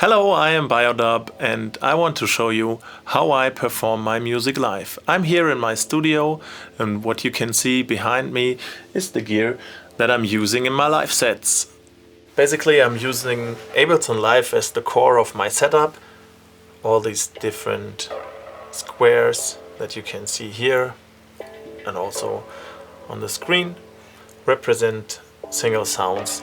Hello, I am Biodub and I want to show you how I perform my music live. I'm here in my studio and what you can see behind me is the gear that I'm using in my live sets. Basically I'm using Ableton Live as the core of my setup. All these different squares that you can see here and also on the screen represent single sounds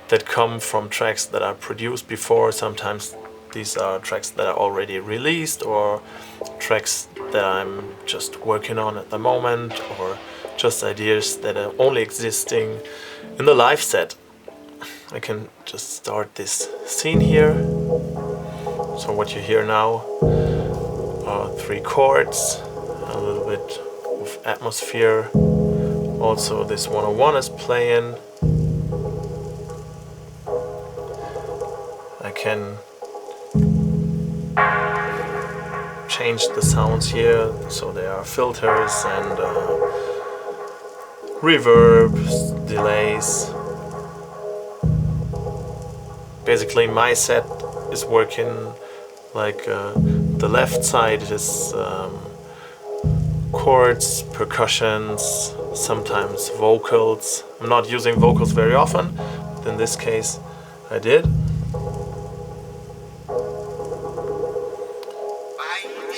that come from tracks that are produced before. Sometimes these are tracks that are already released or tracks that I'm just working on at the moment, or just ideas that are only existing in the live set. I can just start this scene here. So what you hear now are 3 chords, a little bit of atmosphere. Also this 101 is playing. I can change the sounds here, so there are filters and reverbs, delays. Basically my set is working like the left side is chords, percussions, sometimes vocals. I'm not using vocals very often, but in this case I did.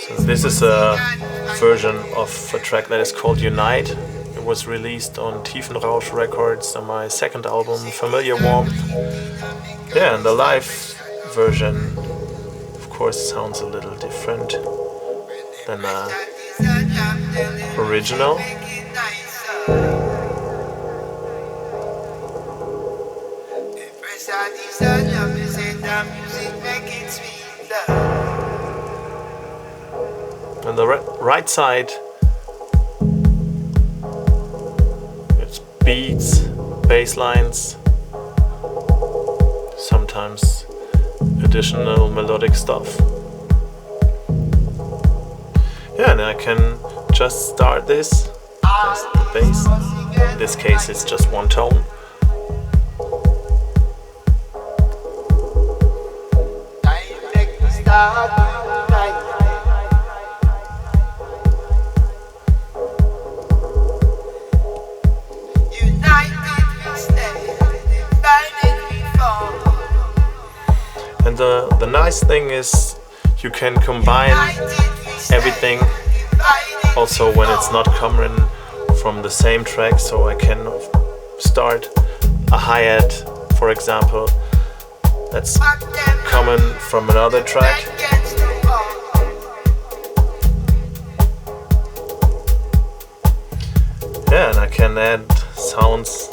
So this is a version of a track that is called Unite. It was released on Tiefenrausch Records on my second album, Familiar Warmth. Yeah, and the live version, of course, sounds a little different than the original. On the right side, it's beats, bass lines, sometimes additional melodic stuff. Yeah, and I can just start this. There's the bass. In this case, it's just one tone. And the nice thing is you can combine everything also when it's not coming from the same track. So I can start a hi-hat, for example, that's coming from another track. Yeah, and I can add sounds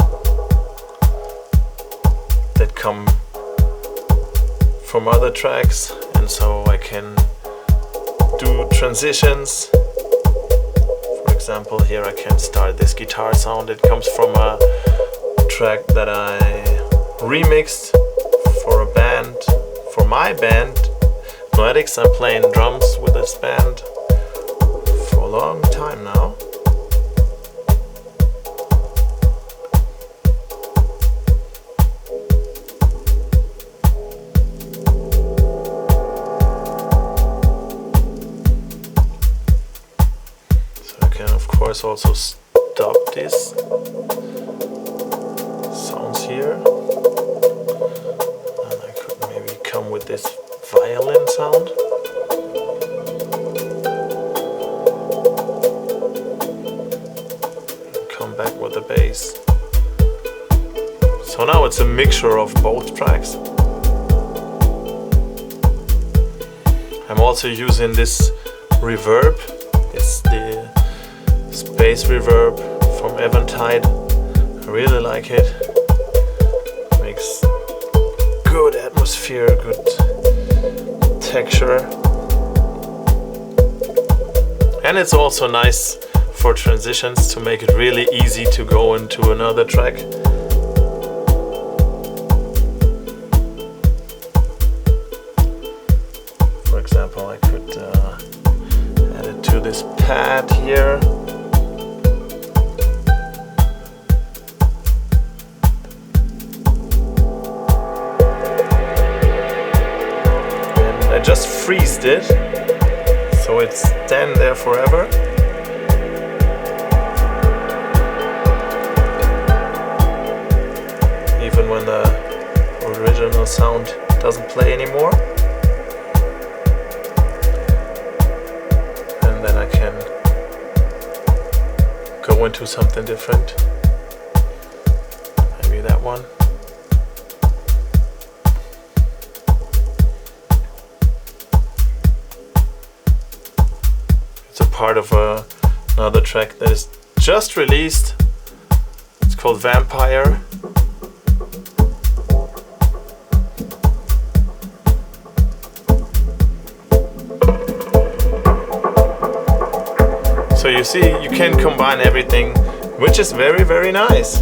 that come from other tracks, and so I can do transitions. For example, here I can start this guitar sound. It comes from a track that I remixed for a band, for my band, Noetics. I'm playing drums with this band for a long time now. Also stop this sounds here, and I could maybe come with this violin sound. And come back with the bass. So now it's a mixture of both tracks. I'm also using this reverb. It's the space reverb from Eventide. I really like it. Makes good atmosphere, good texture. And it's also nice for transitions to make it really easy to go into another track. For example, I could add it to this pad here. just freezed it, so it's then there forever. Even when the original sound doesn't play anymore. And then I can go into something different. Maybe that one. It's a part of another track that is just released. It's called Vampire. So you see, you can combine everything, which is very, very nice.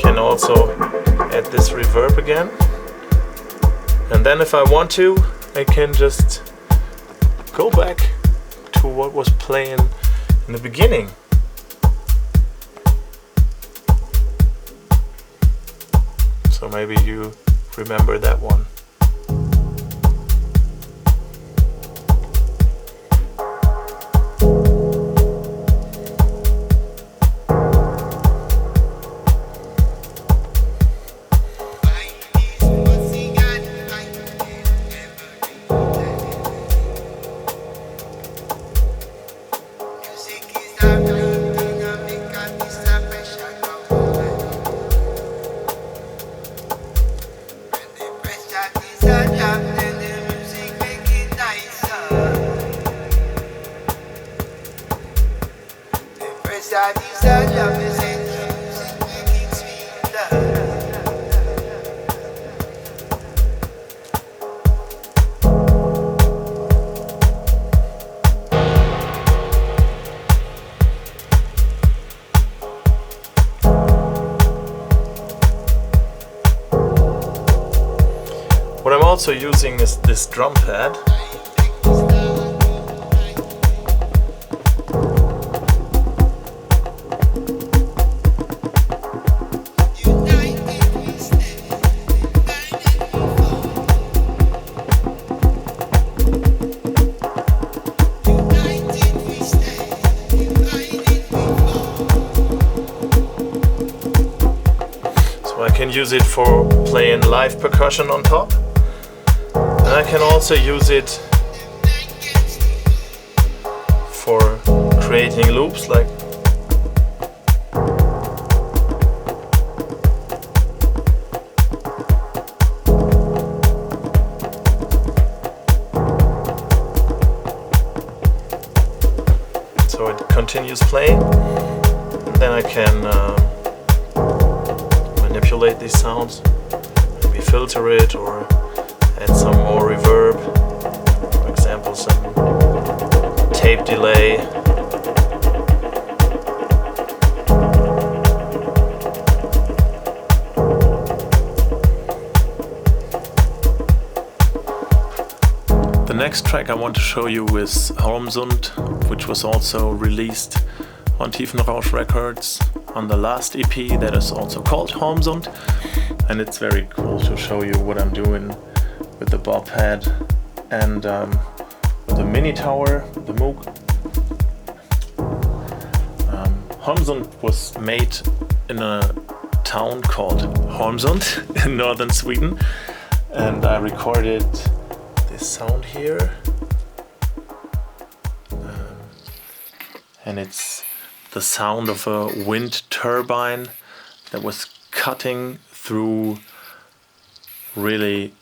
Can also add this reverb again. And then if I want to, I can just go back to what was playing in the beginning. So maybe you remember that one. What I'm also using is this drum pad. So I can use it for playing live percussion on top. And I can also use it for creating loops, like so it continues playing, and then I can manipulate these sounds, maybe filter it or add some more reverb, for example some tape delay. The next track I want to show you is Holmsund, which was also released on Tiefenrausch Records on the last EP that is also called Holmsund, and it's very cool to show you what I'm doing with the Bop Pad and with the Minitaur, the Moog. Holmsund was made in a town called Holmsund in northern Sweden, and I recorded this sound here, and it's the sound of a wind turbine that was cutting through really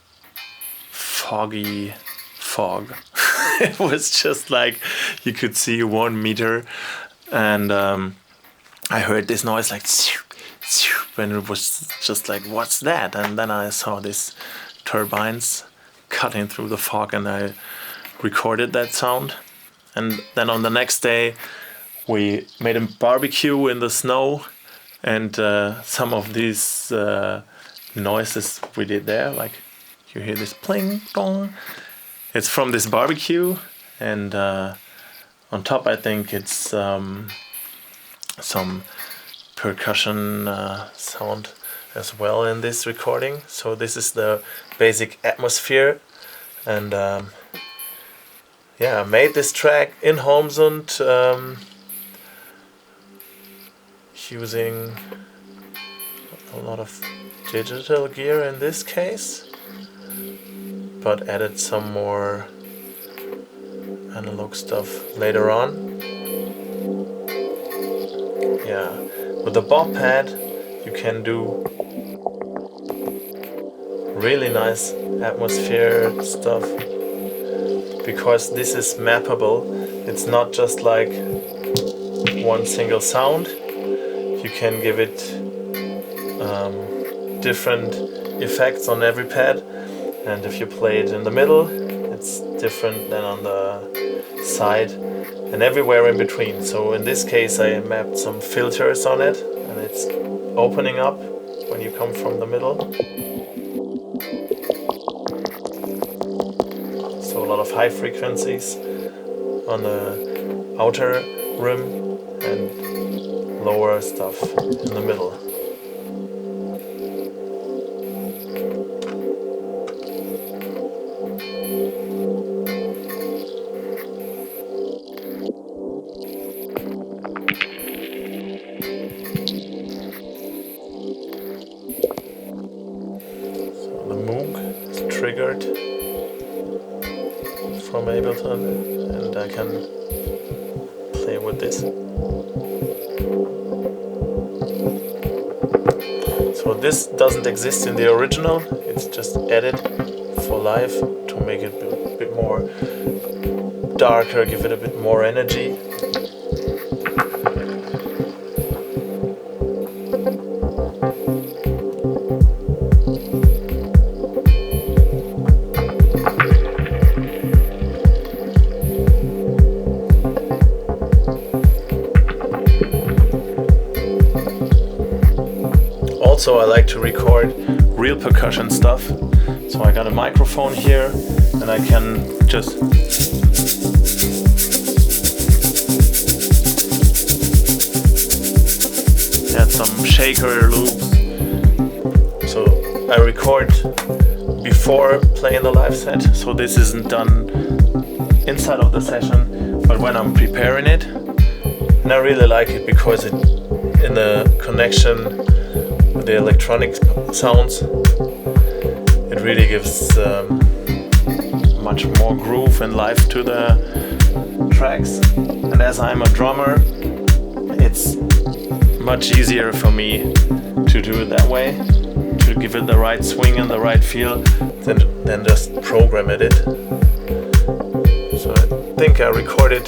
foggy fog. It was just like you could see 1 meter, and I heard this noise like and it was just like, what's that? And then I saw these turbines cutting through the fog, and I recorded that sound. And then on the next day we made a barbecue in the snow, and some of these noises we did there, like you hear this pling dong, it's from this barbecue. And on top I think it's some percussion sound as well in this recording. So this is the basic atmosphere and yeah, I made this track in Holmsund using a lot of digital gear in this case, but added some more analog stuff later on. Yeah, with the Bop Pad you can do really nice atmosphere stuff, because this is mappable. It's not just like one single sound. You can give it different effects on every pad, and if you play it in the middle, it's different than on the side and everywhere in between. So in this case I mapped some filters on it, and it's opening up when you come from the middle. So a lot of high frequencies on the outer rim and lower stuff in the middle. So the Moog is triggered from Ableton, and I can play with this. So this doesn't exist in the original, it's just added for live to make it a bit more darker, give it a bit more energy. Also, I like to record real percussion stuff, so I got a microphone here and I can just add some shaker loops. So I record before playing the live set, so this isn't done inside of the session, but when I'm preparing it. And I really like it because it, in the connection with the electronic sounds, it really gives much more groove and life to the tracks. And as I'm a drummer, it's much easier for me to do it that way, to give it the right swing and the right feel than just program it. So I think I recorded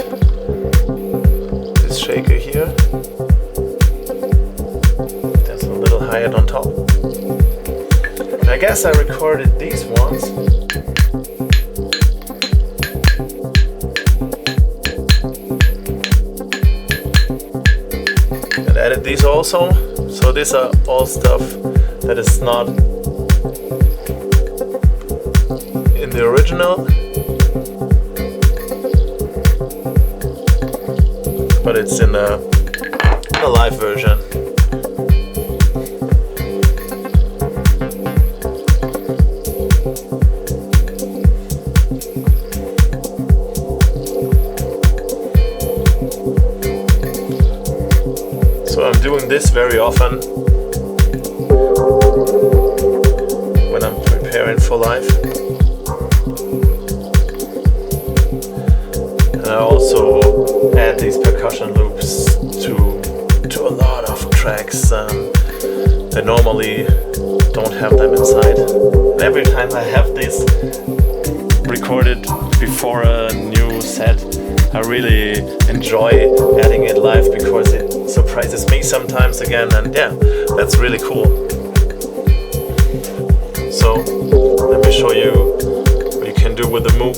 this shaker here. There's a little hi-hat on top. And I guess I recorded these ones. And added these also. So these are all stuff that is not in the original, but it's in the live version. So I'm doing this very often when I'm preparing for live. And I also add these percussion loops to a lot of tracks that normally don't have them inside. And every time I have this recorded before a new set, I really enjoy adding it live because it surprises me sometimes again, and yeah, that's really cool. So let me show you what you can do with the Moog.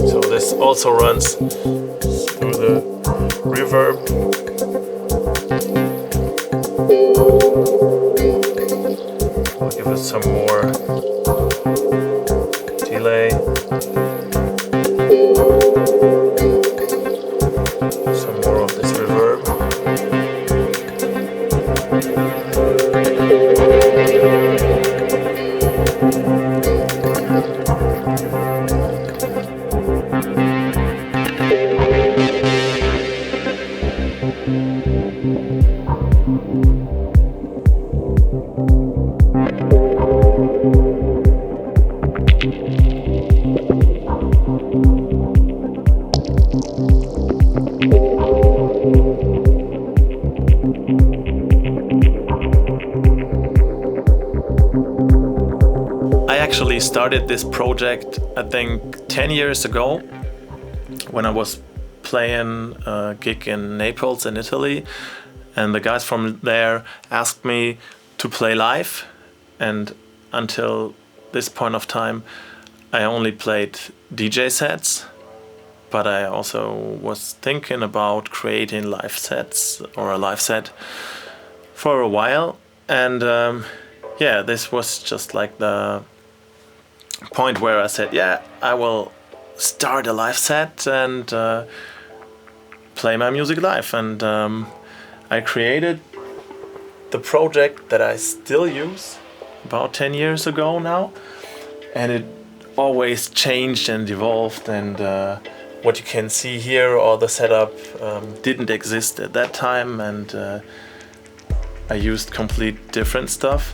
So this also runs through the Reverb. I'll give it some more delay, some more of this reverb. actually started this project, I think 10 years ago, when I was playing a gig in Naples in Italy, and the guys from there asked me to play live, and until this point of time I only played DJ sets, but I also was thinking about creating live sets or a live set for a while, and yeah, this was just like the point where I said, yeah, I will start a live set and play my music live. And I created the project that I still use about 10 years ago now, and it always changed and evolved, and what you can see here, or the setup, didn't exist at that time, and I used complete different stuff.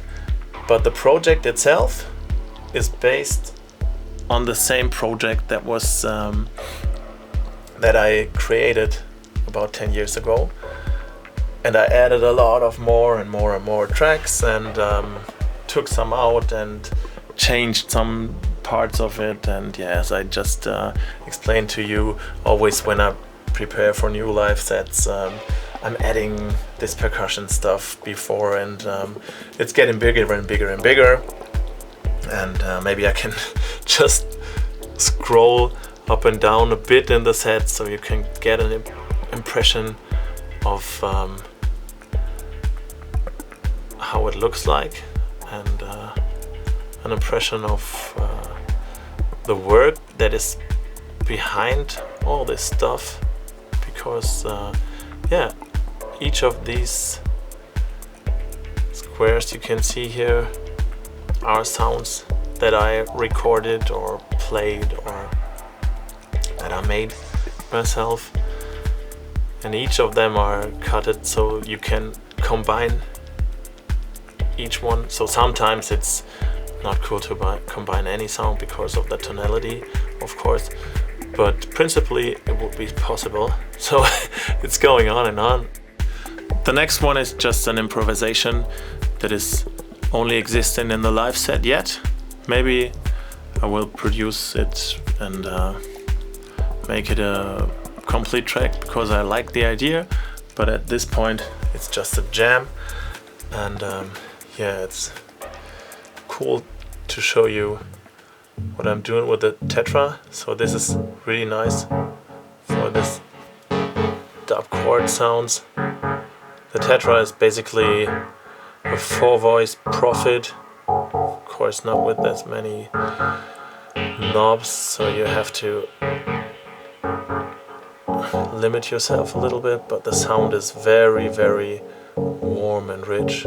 But the project itself is based on the same project that was that I created about 10 years ago, and I added a lot of more and more tracks, and took some out and changed some parts of it. And yeah, as I just explained to you, always when I prepare for new live sets, I'm adding this percussion stuff before, and it's getting bigger and bigger and bigger. And maybe I can just scroll up and down a bit in the set so you can get an impression of how it looks like, and an impression of the work that is behind all this stuff, because yeah, each of these squares you can see here are sounds that I recorded or played or that I made myself, and each of them are cutted so you can combine each one. So sometimes it's not cool to combine any sound because of the tonality, of course, but principally it would be possible. So it's going on and on. The next one is just an improvisation that is only existing in the live set yet. Maybe I will produce it and make it a complete track, because I like the idea, but at this point it's just a jam. And yeah, it's cool to show you what I'm doing with the Tetra. So this is really nice for this dub chord sounds. The Tetra is basically a 4-voice Prophet, of course not with as many knobs, so you have to limit yourself a little bit, but the sound is very, very warm and rich.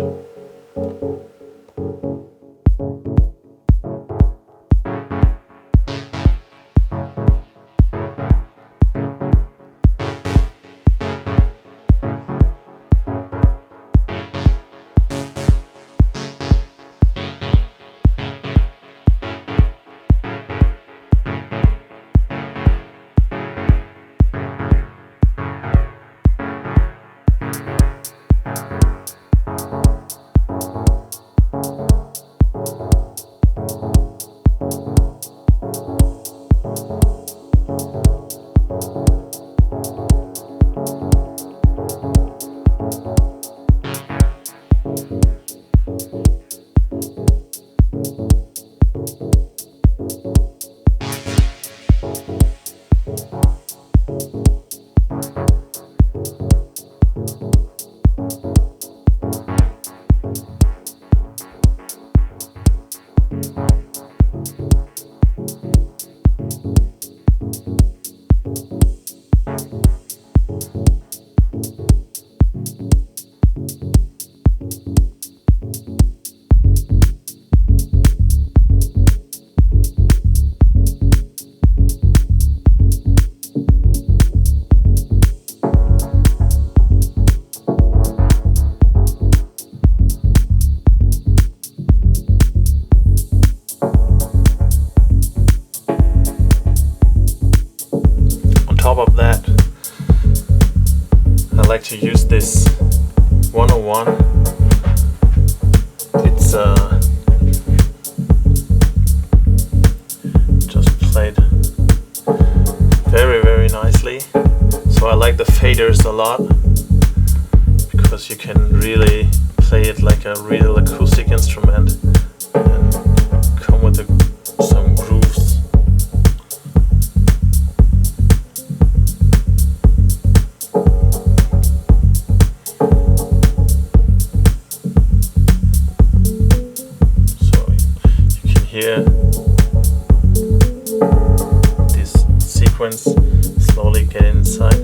To use this 101. It's shaders a lot, because you can really play it like a real acoustic instrument and come with some grooves. So you can hear this sequence slowly get inside.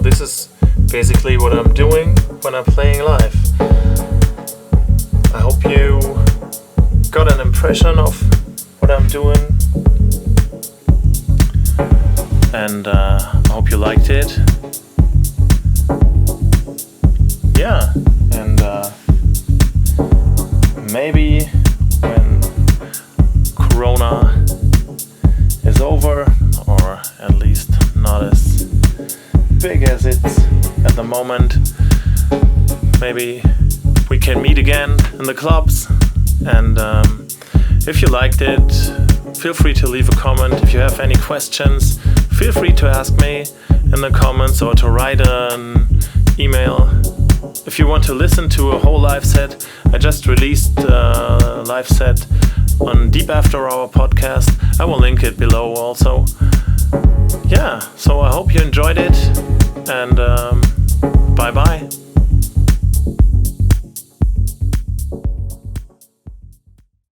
This is basically what I'm doing when I'm playing live. I hope you got an impression of what I'm doing, and I hope you liked it. Yeah, and maybe when Corona is over, or at least not as big as it's at the moment, maybe we can meet again in the clubs. And if you liked it, feel free to leave a comment. If you have any questions, feel free to ask me in the comments or to write an email. If you want to listen to a whole live set, I just released a live set on Deep After Hour podcast. I will link it below also. Yeah, so I hope you enjoyed it, and bye bye.